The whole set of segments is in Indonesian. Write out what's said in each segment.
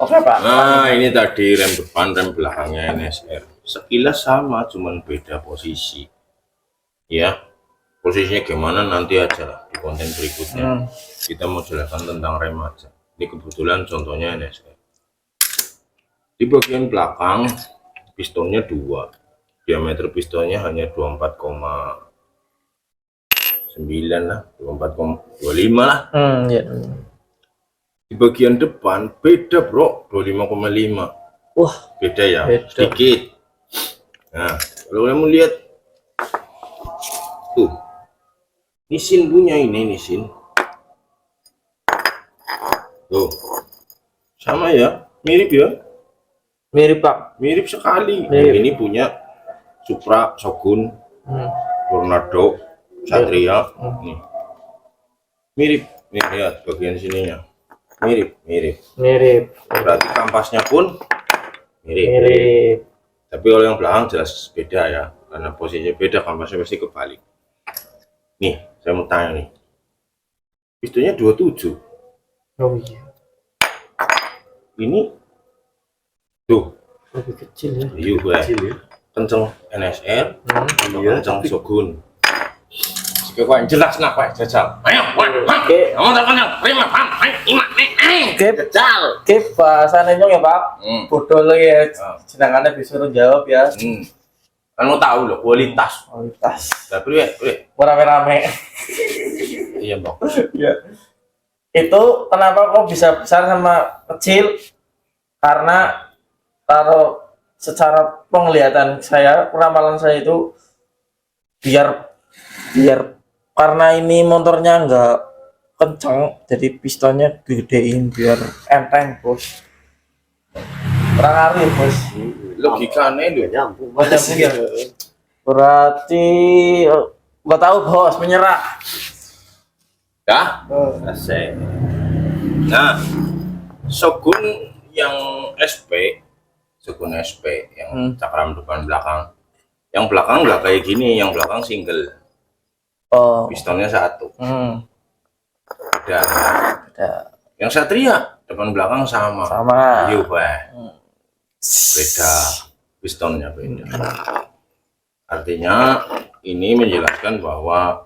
Oke Pak. Nah, ini tadi rem depan, rem belakangnya NSR. Sekilas sama, cuman beda posisi. Ya, posisinya gimana nanti aja lah di konten berikutnya. Kita mau jelaskan tentang rem aja. Ini kebetulan contohnya NSR. Di bagian belakang pistonnya 2. Diameter pistonnya hanya 24,9 lah, 24,25 lah. Iya. Di bagian depan beda bro, 25,5. Wah, beda ya, beda. sedikit. Nah, kalau kamu lihat tuh, Nissin punya ini Nissin tuh, sama ya, mirip ya, mirip Pak. mirip sekali. Mirip. Ini punya Supra, Shogun, Tornado, Satria. Nih mirip, nih lihat bagian sininya mirip. Berarti kampasnya pun mirip. Tapi kalau yang belakang jelas beda ya, karena posisinya beda, kampasnya pasti kebalik. Nih, saya mau tanya nih, pistonnya 27. Oh iya, Ini tuh lebih kecil ya. iya gue kenceng NSR, kenceng Shogun. Jika kau jelas kenapa jajal, ayo Oke. kamu terkenal terima jajal. Oke, bahasanya nyong ya Pak. Bodoh lagi ya, sedangkan disuruh jawab ya. Kan mau tahu loh kualitas. Tapi Rame-rame. iya bang. Ya. Itu kenapa kok bisa besar sama kecil? Karena taruh secara penglihatan saya, ramalan saya itu biar karena ini motornya enggak kenceng, jadi pistonnya gedein biar enteng bos. Kurang arif bos. Logikanya itu Nyambung ya. Berarti nggak tahu bos, menyerah. ya selesai. Nah, Shogun yang SP yang cakram depan belakang, yang belakang nggak kayak gini, yang belakang single, pistonnya 1. Ada yang Satria depan belakang sama iya beda, pistonnya beda. Artinya ini menjelaskan bahwa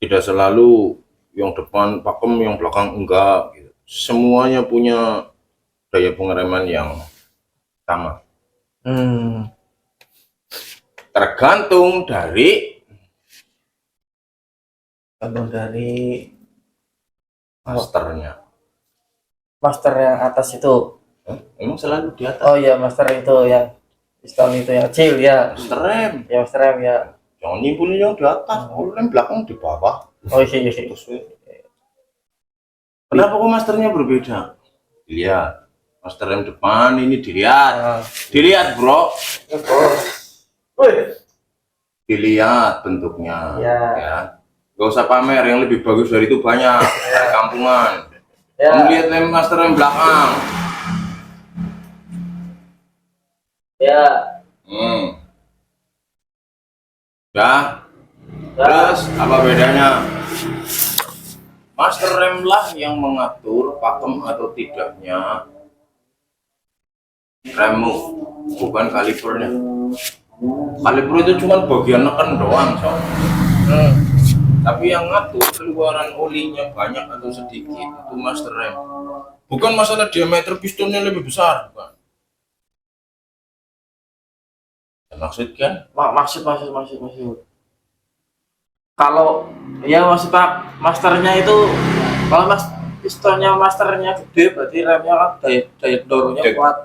tidak selalu yang depan pakem, yang belakang enggak gitu. Semuanya punya daya pengereman yang sama. Tergantung dari master yang atas itu. Emang selalu di atas? Oh iya, master itu ya, piston itu yang kecil ya, master rem ya, master rem ya. Jangan nyimpulin yang di atas, rem belakang di bawah. Oh iya. Kenapa kok masternya berbeda? Lihat, master rem depan ini dilihat bro, dilihat bentuknya ya. Gak usah pamer, yang lebih bagus dari itu banyak dari kampungan. Kamu lihat rem master rem belakang ya. Terus apa bedanya? Master rem lah yang mengatur pakem atau tidaknya remmu, bukan kalipernya. Kaliper itu cuma bagian neken doang tapi yang ngatur keluaran olinya banyak atau sedikit itu master rem. Bukan masalah diameter pistonnya lebih besar, bukan. Maksud kan? Maksud. Kalau ya maksud Pak, masternya itu kalau pistonnya masternya gede, berarti remnya kan daya dorongnya kuat.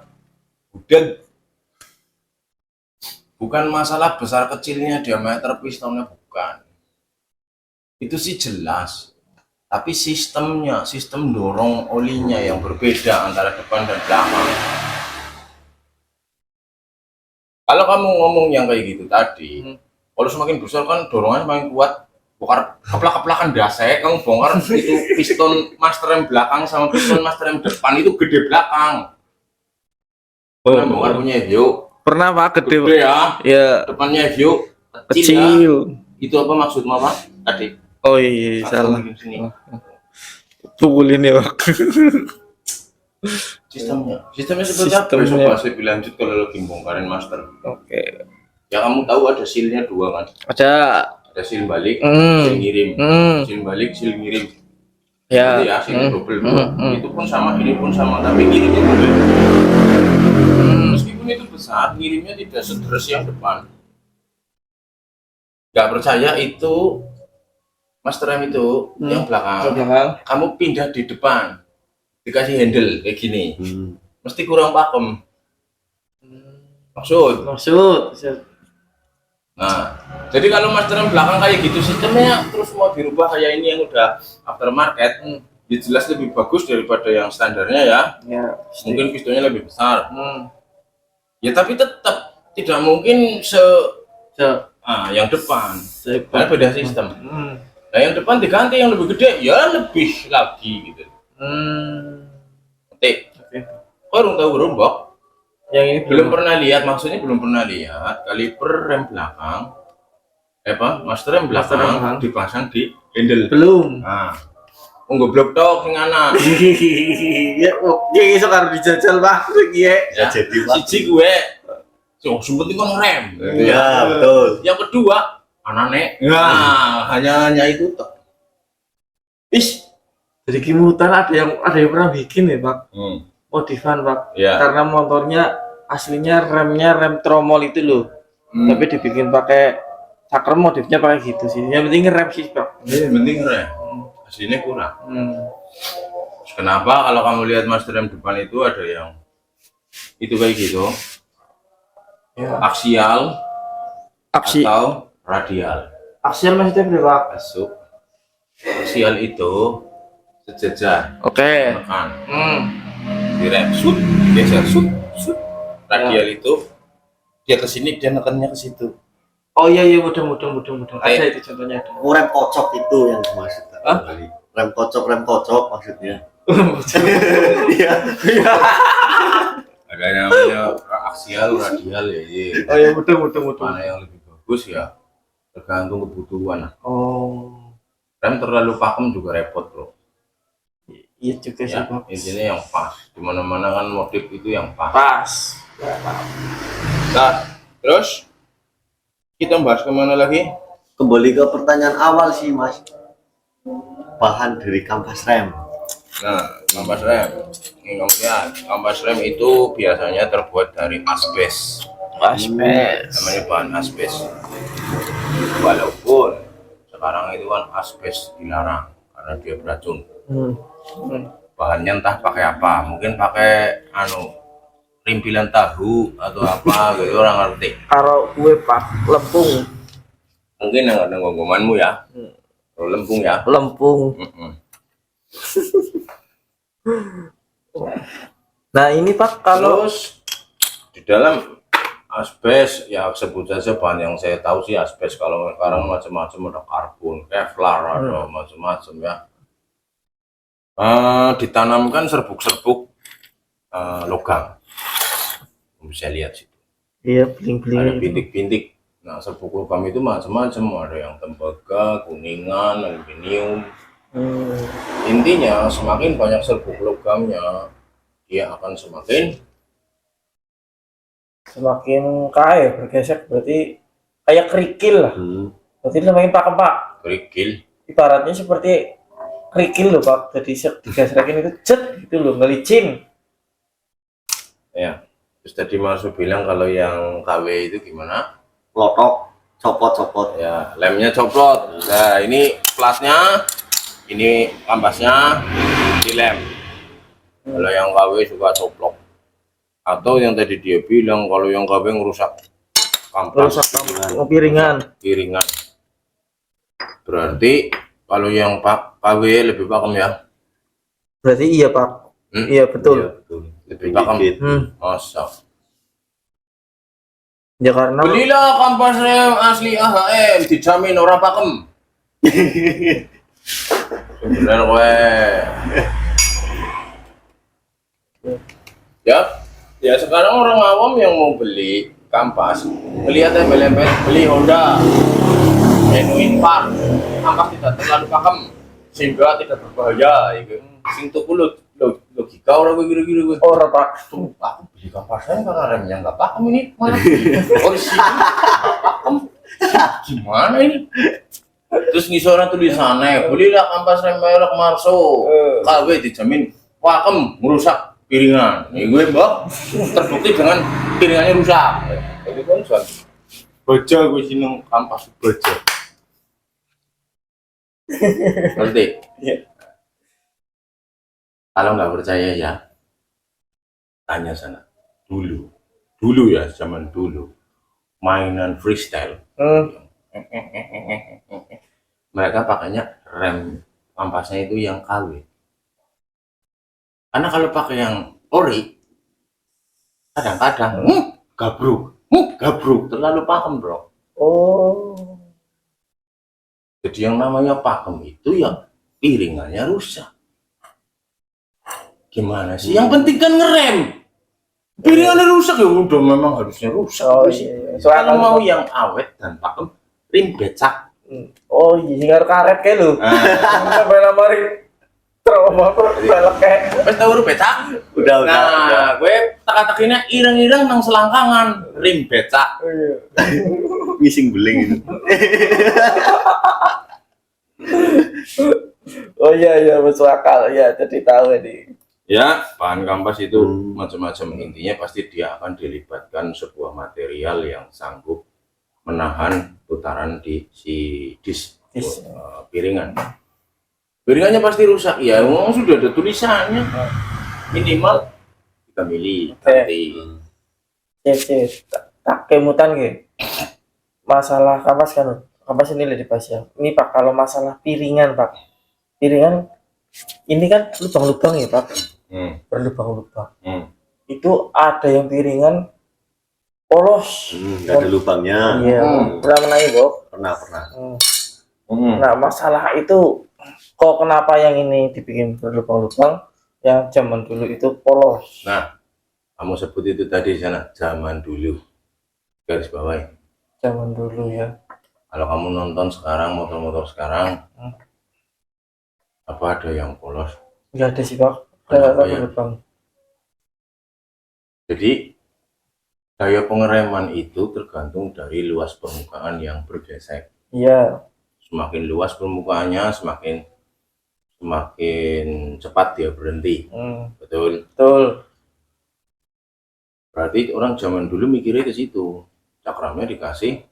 Bukan masalah besar kecilnya diameter pistonnya, bukan. Itu sih jelas. Tapi sistem dorong olinya yang berbeda antara depan dan belakang. Kalau kamu ngomong yang kayak gitu tadi, kalau semakin besar kan dorongannya semakin kuat. Bongkar keplak-keplakan dasar, kamu bongkar itu piston master rem belakang sama piston master rem depan itu gede belakang. Bongkar punya Vio. Pernah Pak, gede ya. Ya. Depannya Vio kecil. Ya. Itu apa maksudmu Pak tadi? Oh iya, salah. Sini. Pukulin ya Pak. Sistemnya seperti apa? Besok Sistemnya. bahas lebih lanjut kalau lagi bongkarin master. Oke. Ya kamu tahu ada sealnya 2 kan? Ada. Ada seal balik, Hmm. seal ngirim. Hmm. Seal balik, seal ngirim. Ya. Itu ya, seal double dua. Itu pun sama, ini pun sama, tapi ngirimnya double. Meskipun itu besar, ngirimnya tidak sederas yang depan. Gak percaya itu master rem itu yang belakang. Kamu pindah di depan, dikasih handle kayak gini, mesti kurang pakem. Maksud. Nah, jadi kalau master rem belakang kayak gitu sistemnya terus mau dirubah kayak ini yang udah aftermarket, ya jelas lebih bagus daripada yang standarnya ya. Ya. Mungkin pistonnya lebih besar. Ya tapi tetap tidak mungkin yang depan. Karena beda sistem. Nah yang depan diganti yang lebih gede, ya lebih lagi gitu. Oke. Kau tahu gerombok? Yang ini Belum pernah lihat, maksudnya belum pernah lihat kaliper rem belakang, master rem belakang dipasang di handle. belum. Nah, goblok tok sing anak. Ya, iso karo dijajal Pak. Iya. Ya, Jadi siji gue, penting kan rem. ya betul. Yang kedua, anane. Nah, hanya itu tok. Jadi kimutan ada yang pernah bikin ya Pak. Modifan Pak. Ya. Karena motornya aslinya remnya rem tromol itu loh. Tapi dibikin pakai cakram, modifnya pakai gitu sih. Yang penting rem sih Pak. Yang penting rem. Aslinya kurang. Terus kenapa kalau kamu lihat master rem depan itu ada yang itu kayak gitu? Ya. Aksial Aksi atau radial? aksial maksudnya berapa Pak? Masuk. Aksial itu sejajar. Oke. Menekan. Direm, shoot, geser, shoot. Radial itu dia ke sini, dia nekannya ke situ. Oh iya mudah. Ada itu contohnya ada. Rem kocok itu yang dimaksud. Hah? Rem kocok maksudnya. Iya. Ada namanya aksial, radial ya. Oh iya mudah. Mana yang lebih bagus ya? Tergantung kebutuhan. Oh. Rem terlalu pakem juga repot bro. Iya juga sih Ya, Pak. intinya yang pas. Dimana-mana kan motif itu yang pas. Pas. Nah, terus kita bahas kemana lagi? Kembali ke pertanyaan awal sih Mas. Bahan dari kampas rem. Nah, kampas rem. Ini kamu lihat, kampas rem itu biasanya terbuat dari asbes. Namanya bahan asbes. Walaupun sekarang itu kan asbes dilarang karena dia beracun. Bahannya entah pakai apa, mungkin pakai rimpilan tahu atau apa gitu, orang ngerti. Kalau gue Pak lempung. Mungkin yang ada gonggomanmu ya. Kalau lempung ya. Lempung. Nah ini Pak kalau Terus di dalam asbes ya sebut saja bahan yang saya tahu sih asbes. Kalau sekarang macam-macam ada karbon, kevlar, ada macam-macam ya. Ditanamkan serbuk-serbuk logam. Bisa lihat sih. iya Ada bling-bling. bintik-bintik. Nah, serbuk logam itu macam-macam. Ada yang tembaga, kuningan, aluminium. Intinya semakin banyak serbuk logamnya, dia akan semakin kaya bergesek, berarti kayak kerikil lah. Berarti semakin pakem Pak. kerikil. Ibaratnya seperti kerikil loh Pak. Jadi digesrekin itu cet gitu loh, ngelicin. Ya. Terus tadi Mas bilang kalau yang KW itu gimana? Lotok, copot. Ya, lemnya coplot. Nah, ini platnya, ini kampasnya, di lem. Kalau yang KW suka coplok. Atau yang tadi dia bilang kalau yang KW ngerusak kampas, piringan. Berarti kalau yang KW lebih pakem ya? Berarti iya Pak. Iya betul. Iya, betul. Lebih pakem. Masa. Ya karena Belilah kampas rem asli AHM, dijamin ora pakem. Bener kowe. Ya sekarang orang awam yang mau beli kampas, melihat embel-embel beli Honda, genuine part, kampas tidak terlalu pakem, sehingga tidak berbahaya. Sing tuku lho logika orang gue kira-kira gue. Ora Pak. Aku beli kampas rem karena remnya nggak pakem ini malah polisi pakem. Gimana ini? Terus ngisoran tulisannya, belilah kampas rem merek Marso, KW dijamin pakem merusak piringan. Nih gue mbak terbukti dengan piringannya rusak. Itu kan suatu baca gue sinung kampas baca. Ngerti? Kalau nggak percaya ya, tanya sana. Dulu ya, zaman dulu, mainan freestyle. Mereka pakainya rem kampasnya itu yang KW. Karena kalau pakai yang ori, kadang-kadang gabruk, terlalu pakem bro. Oh. Jadi yang namanya pakem itu ya piringannya rusak. Gimana sih? Yang penting kan ngerem. Piringannya rusak ya udah memang harusnya rusak. Oh sih. iya. Kalau mau yang awet dan pakem, rim becak. Oh iya, sing karo karet kae lho. Sampai lamari trauma balek kae. Wes tau rim becak? Udah. Nah, gue tak-takinnya ireng-ireng nang selangkangan, rim becak. Oh iya. Missing beling itu. Oh iya masuk akal ya, jadi tahu ini. Ya, bahan kampas itu macam-macam, intinya pasti dia akan dilibatkan sebuah material yang sanggup menahan putaran di si piringan. Piringannya pasti rusak ya, sudah ada tulisannya minimal 3 mili. Tak kemutan ke. Masalah kampas ini lebih dibahas ya. Ini Pak, kalau masalah piringan Pak, piringan ini kan lubang-lubang ya Pak. Berlubang-lubang. Itu ada yang piringan polos. Nggak ada lubangnya. Iya. Pernah menanya Bob? Pernah. Nah masalah itu kok kenapa yang ini dibikin berlubang-lubang, yang zaman dulu itu polos? Nah, kamu sebut itu tadi sana zaman dulu, garis bawahi. Zaman dulu ya. Kalau kamu nonton sekarang motor-motor sekarang, apa ada yang polos? Nggak ada sih Pak. Kenapa ya? Berlubang. Jadi daya pengereman itu tergantung dari luas permukaan yang bergesek. Iya. Semakin luas permukaannya, semakin cepat dia berhenti. Betul. Berarti orang zaman dulu mikirnya ke situ. Cakramnya dikasih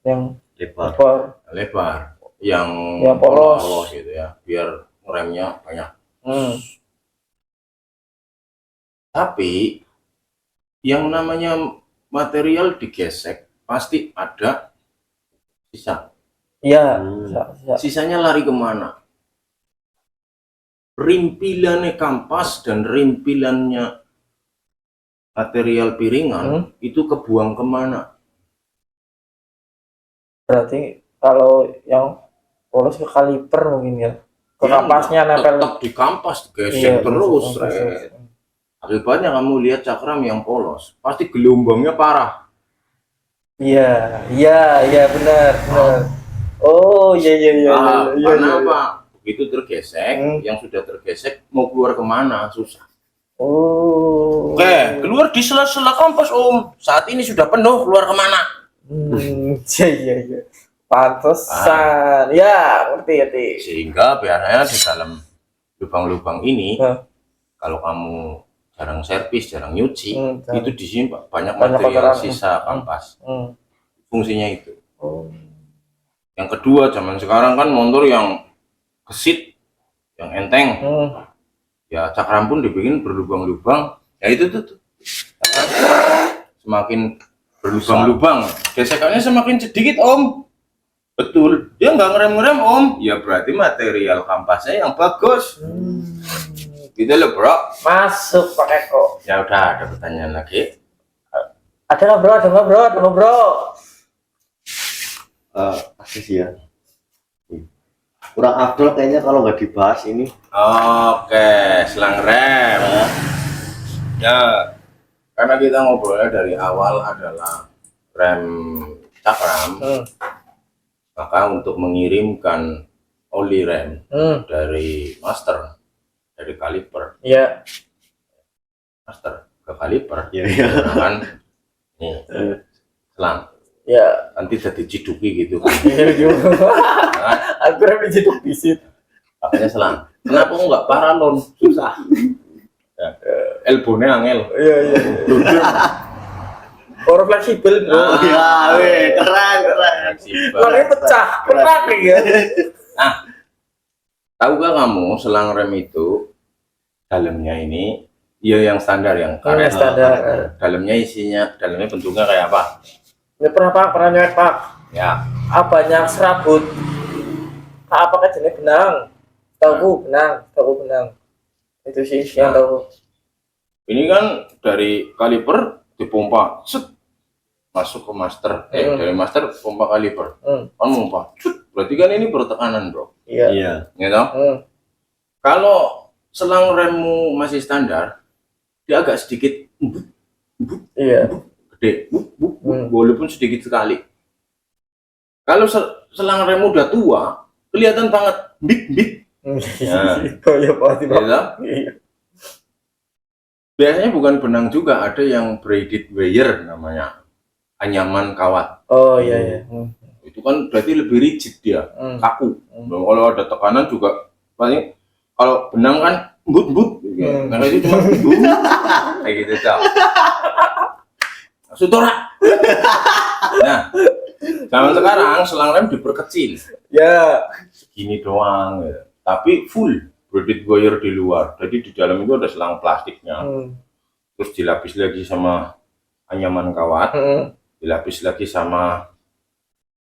Yang lebar, yang polos gitu ya, biar remnya banyak. Tapi yang namanya material digesek pasti ada sisa. Iya. Sisanya lari kemana? Rimpilannya kampas dan rimpilannya material piringan itu kebuang kemana? Berarti kalau yang polos ke kaliper mungkin ya. Ke kampasnya nempel. Tetap di kampas digesek Iya, terus. terus. Akibatnya kamu lihat cakram yang polos, pasti gelombangnya parah. Iya benar. Oh iya. Kenapa? Begitu tergesek, yang sudah tergesek mau keluar kemana susah. Oh. Oke, keluar di sela-sela kampas Om. Saat ini sudah penuh, keluar kemana? Iya. Pantesan. Ya, ngerti. Sehingga biasanya di dalam lubang-lubang ini, kalau kamu jarang servis, jarang nyuci, itu di sini banyak material sisa kampas. Fungsinya itu. Yang kedua, zaman sekarang kan motor yang gesit, yang enteng, ya cakram pun dibikin berlubang-lubang. Ya itu tuh. Semakin berlubang-lubang, gesekannya semakin sedikit Om. Betul, dia nggak ngerem-ngerem Om. Ya berarti material kampasnya yang bagus. Gitu loh bro. Masuk Pak Eko. Ya udah, ada pertanyaan lagi. Ada nggak bro? Pasti sih ya. Kurang afdol kayaknya kalau nggak dibahas ini. Oke, selang rem. Ya, karena kita ngobrolnya dari awal adalah rem cakram, maka untuk mengirimkan oli rem dari master, dari kaliper, Iya. master ke kaliper, Iya, iya. kan nih selang Ya. nanti jadi ciduki gitu. Iya juga. Aku rem diciduk bisit. Makanya selang. Kenapa enggak paralon? Susah. Ya, elbownya angel. Iya iya. Orang fleksibel bro. Oh ya, weh, keren. Fleksibel. Makanya pecah, pernah ya. Nah, tahu gak kamu selang rem itu dalamnya ini ya yang standar yang karet. Standar. Dalamnya isinya, dalamnya bentuknya kayak apa? Ini pernah pak, pernah nyewek pak. Ya, Apanya serabut? Apakah jenis benang? Tahu benang. Itu sih yang tahu. ini kan dari kaliper dipompa, set, masuk ke master. Dari master pompa kaliper, kan pompa, set. Berarti kan ini bertekanan bro. Iya. Iya. Gitu? Kalau selang remmu masih standar, dia agak sedikit Iya. gede, walaupun sedikit sekali. Kalau selang rem udah tua, kelihatan banget big. Ya. Oh iya pasti pak. Gitu? Iya. Biasanya bukan benang juga, ada yang braided wire namanya, anyaman kawat. Oh iya iya. Itu kan berarti lebih rigid dia, kaku. Dan kalau ada tekanan juga, paling kalau benang kan embut, karena itu cuma kayak gitu tau. Sutora. Nah, zaman sekarang selang rem diperkecil, Ya. segini doang, ya. Tapi full braided wire di luar. Jadi di dalam itu ada selang plastiknya, terus dilapis lagi sama anyaman kawat, dilapis lagi sama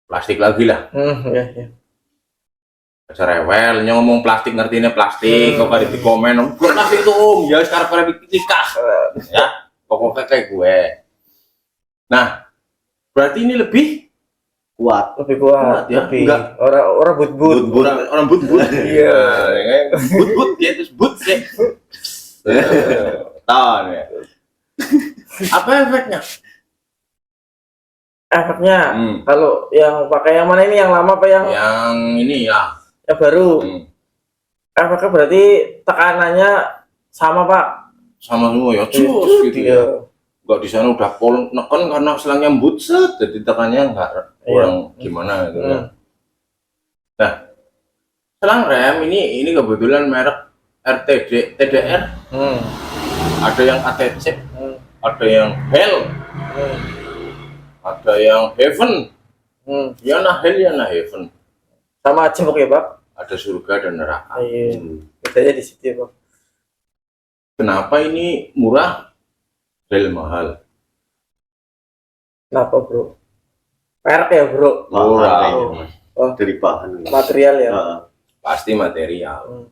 plastik lagi lah. Iya iya. Aja rewel, ngomong plastik ngertinya plastik, kok ada di komen, gue plastik itu ya sekarang pada nikah, ya pokoknya kayak gue. Nah, berarti ini lebih Kuat. Lebih kuat ya? lebih. Enggak. Orang but. orang but. Iya. But dia terus but sih. Tahu ya. Apa efeknya? Efeknya kalau yang pakai yang mana ini, yang lama apa yang ini ya. yang baru? Efeknya berarti tekanannya sama pak? Sama semua ya, cus gitu ya. Enggak di sana udah pol neken karena selangnya embut set, jadi tekanannya enggak kurang gimana gitu ya. Nah, selang rem ini kebetulan merek RTD, TDR, ada yang ATC, ada yang Hell, ada yang Heaven, ya nah Hell ya nah Heaven, Sama aja pokoknya pak? ada surga dan neraka. Iya. Bedanya di situ ya pak. Kenapa ini murah, Hell mahal? Kenapa bro? Merek ya bro? Murah. Oh. Dari bahan. Material ya? Pasti material.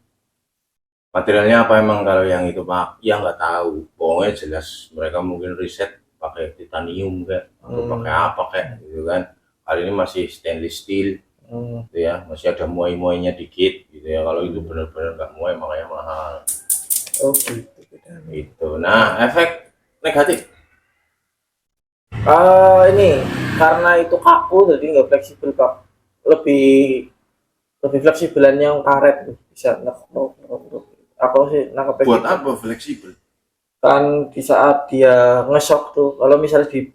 Materialnya apa emang kalau yang itu pak? Ya nggak tahu. Pokoknya jelas mereka mungkin riset pakai titanium kayak atau pakai apa kayak gitu kan. Kali ini masih stainless steel, gitu ya. Masih ada muai-muainya dikit, gitu ya. Kalau itu benar-benar nggak muai makanya mahal. Oh gitu. Itu. Nah, efek negatif. Ini karena itu kaku jadi nggak fleksibel pak. Lebih fleksibelan yang karet bisa apa sih nangkep Buat apa fleksibel? kan di saat dia ngesok tuh, kalau misalnya di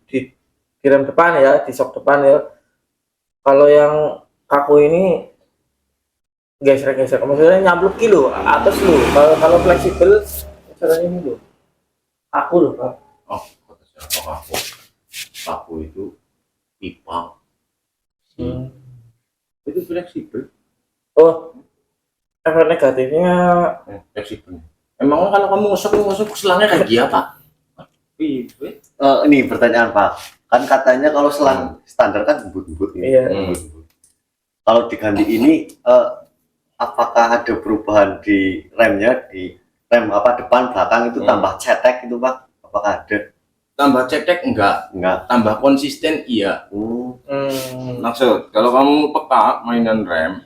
rem depan ya, di sok depan ya, kalau yang kaku ini geser maksudnya nyampluk kilo atas lu. Kalau fleksibel caranya ini loh, kaku loh pak. Oh, kata siapa kaku? Kaku itu pipa. Itu fleksibel. Oh, efek negatifnya Fleksibel. Emang kalau kamu ngusuk selangnya kayak gini apa? Ini pertanyaan Pak. Kan katanya kalau selang standar kan embut-embut ini. Iya. Kalau diganti ini, apakah ada perubahan di remnya, di rem apa depan belakang itu tambah cetek itu Pak? Apakah ada? Tambah cetek enggak? Tambah konsisten iya. Maksud kalau kamu peka mainan rem,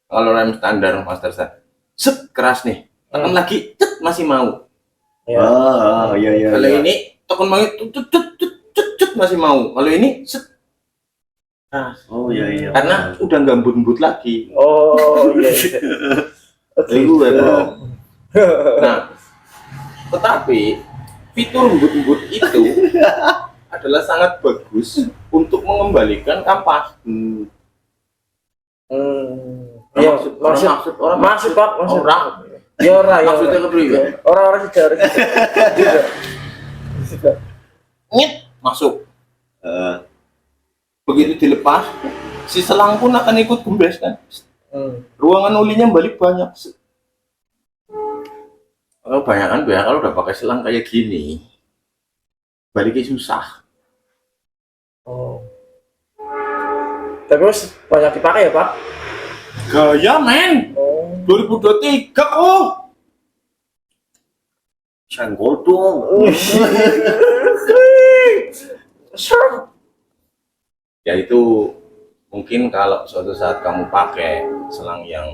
kalau rem standar master set, set keras nih, tekan lagi, cet masih mau. Ya. Iya. Kalau ini tekan lagi, cet masih mau. Kalau ini set. Nah, Iya. karena udah nggak embut-embut lagi. Oh iya. Itu bro. Nah, tetapi fitur embut-embut itu adalah sangat bagus untuk mengembalikan kampas. Iya, orang maksud Pak, maksud. orang Ya ora, ya. maksudnya kepriwe? Orang-orang tidak. Nyet masuk. Eh, Begitu dilepas, si selang pun akan ikut gembes kan. Ruangan ulinya balik banyak. Kalau banyakan biar kalau udah pakai selang kayak gini, baliknya susah. Oh. Tapi harus banyak dipakai ya Pak? Gaya men, Oh. 2023 kok. senggol dong. Ya itu mungkin kalau suatu saat kamu pakai selang yang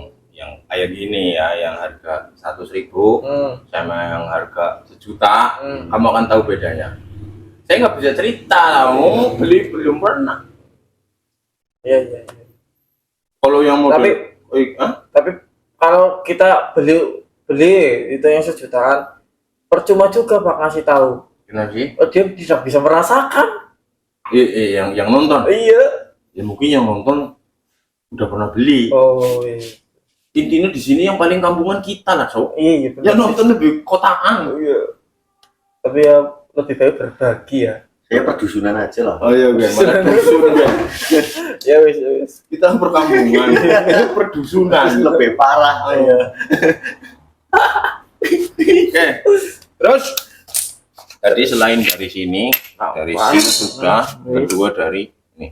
kayak gini ya, yang harga 100.000 sama yang harga 1 juta, kamu akan tahu bedanya. Saya nggak bisa cerita, kamu beli belum pernah. Iya, iya. Kalau yang model, Tapi kalau kita beli itu yang 1 jutaan, percuma juga Pak ngasih tahu. kenapa sih? Oh, dia tidak bisa merasakan. Yang nonton, Iya. ya mungkin yang nonton udah pernah beli. Oh iya. Intinya di sini yang paling kampungan kita lah, so. Iya, iya benar. Ya nonton lebih kotaan. Iya. Tapi ya lebih baik berbagi ya. Saya perdusunan aja lah. Oh iya, gimana dusun ya? Ya wis. Kita perkampungan, perdusunan. Lebih parah. Iya. Oke, terus tadi selain dari sini, dari sini sudah, kedua dari ini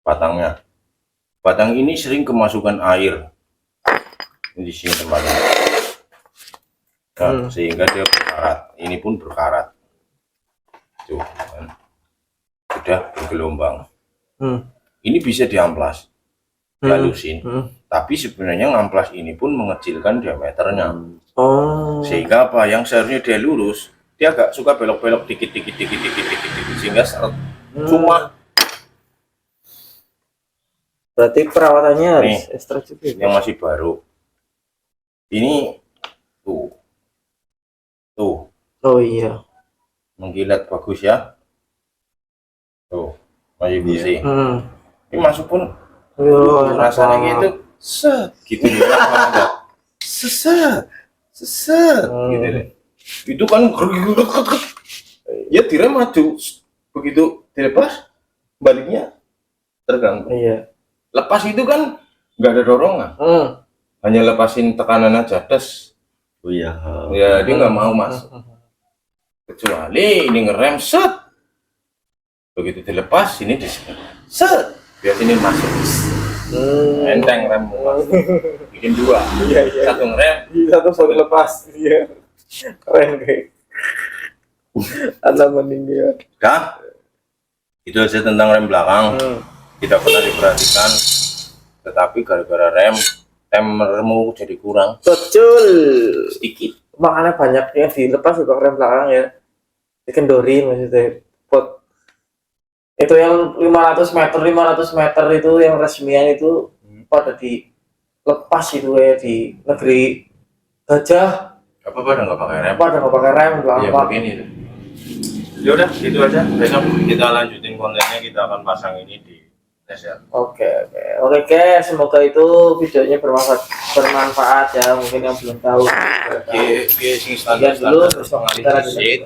batangnya. Batang ini sering kemasukan air. Ini di sini tempatnya. Nah, sehingga dia berkarat. Ini pun berkarat. Tuh, kan. Sudah bergelombang. Ini bisa diamplas, dihalusin. Tapi sebenarnya ngamplas ini pun mengecilkan diameternya. Oh. Sehingga apa yang seharusnya dia lurus, dia agak suka belok-belok dikit sehingga seret. Cuma Berarti perawatannya harus Nih, ekstra juga. yang masih baru ini tuh Oh iya. mengkilat bagus ya, tuh masih bersih. Ini masuk pun Yo, rasanya gitu set gitu ya, seset gitu deh. Itu kan ya direm maju, begitu dilepas baliknya terganggu. Iya. Lepas itu kan nggak ada dorongan, hanya lepasin tekanan aja, tes. Oh iya. Ya dia nggak mau masuk, kecuali ini ngerem set, begitu dilepas ini set, biar sini masuk. Enteng rem, bikin dua, Iya. satu ngerem, Satu baru lepas. Iya. Keren kayak. Ada meninggal. dah. Itu aja tentang rem belakang. Tidak pernah diperhatikan, tetapi gara-gara remmu jadi kurang Betul. sedikit. Makanya banyak yang dilepas juga rem belakang ya. Dikendorin maksudnya. Pot. Itu yang 500 meter itu yang resmian itu pada dilepas itu ya di negeri Gajah. Apa udah nggak pakai rem? Pada nggak pakai rem belakang. Ya begini itu. Ya udah, gitu aja. Besok kita lanjutin kontennya, kita akan pasang ini di Nesya. Oke. Semoga itu videonya bermanfaat ya. Mungkin yang belum tahu. Oke, sing Sekian dulu, standar terus kita lanjut.